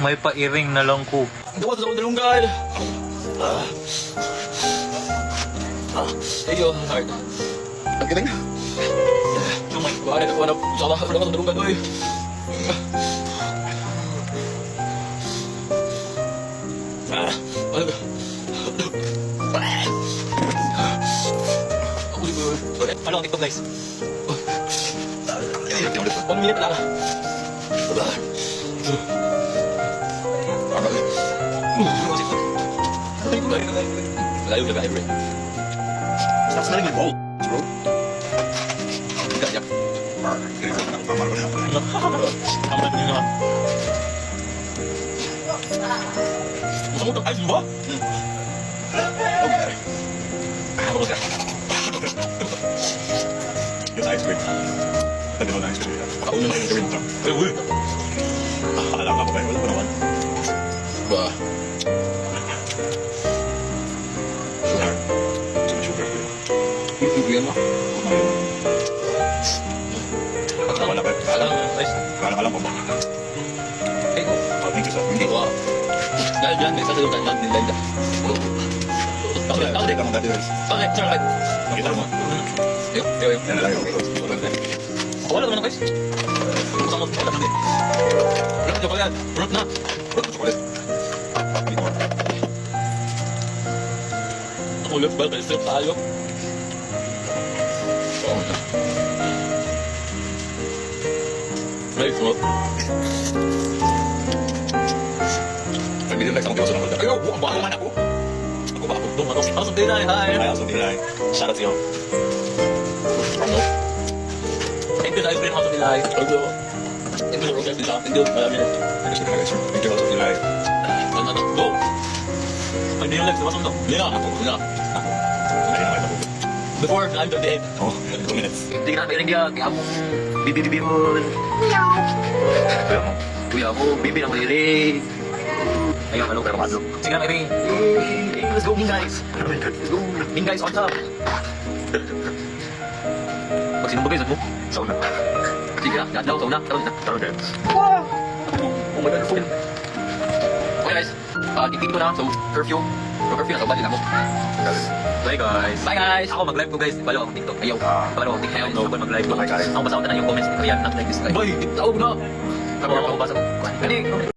May pairing na lang ko. Dapat sa dalunggan. Iyo, hard. Ang kiting. Sumay, wala ka wala sa dalunggan oy. Ano ba? Ako di ba? Ano ang TikTok guys? Pamilip na ka. Layo na ka, bro. Stop smelling my bowl, bro. Gayak. Tama na naman. Gusto mo ito? Ayos mo ba? Okay. Ano ka? Yes, ice cream. Pwede mo na ice cream. Makauna na yung gawin ito. Ay, uy! Alam ka ba kayo? Wala pa naman. Ba? Sugar. Sugar ko yun. Ibigyan mo? Wala pa. Alam mo, guys. Alam pa ba? Eh, Oh, thank you, sir. hindi ko. Dahil dyan, may sasalutan lang din lang. Bakit ka mga dati, guys? Okay, sir, right. Nakita mo? Ayun. Yan na lang yung Wala naman, guys. Buksan mo, wala naman. Wala ka pala. Fruit na. fruit chocolate. Ako ulit ba? Kasi tayo. Right, fruit. Pag hindi like, akong tiwaso ng fruit. Ayaw, baka naman ako. Ako ba ako? Doon ako. Ako sa dinay, hi. Ay, also, hindi lang. Shout out to you. Ano? Thank you sa ice cream, ako sa dinay. Thank you. Thank you sa rocket nila. Thank you. Marami na. Thank you, guys. Thank you also, hindi lang. Ano? Go! Pag hindi yung legs, diba sundo? Lina. Lina. Ay, naman ako. Before, I'm 28. Oh, 2 minutes. Hindi ka na piring dia. Kaya mong bibi-bibi mo. Kaya mo. Kuya mo, bibi na maliri. Ayun, ano, pero pasok. Sige na, Ering. Let's go, Ming guys. Let's go. Ming guys, on top. Pag sinumbag kayo, saan mo? Sauna. Sige na, daw, sauna. Karoon na. Taro din. Oh my God, phone. Okay guys, titigil ko na. So, curfew. So, curfew na, so bali na mo. Bye guys. Bye guys. Ako mag-live ko guys. Balo akong TikTok. Ayaw. Balo akong TikTok. Ayaw. Ako mag-live ko. Okay, guys. Ako basa ko na yung comments. Ito yan. Not like this guy. Bye. Tawag na. Ako basa ko. Hindi.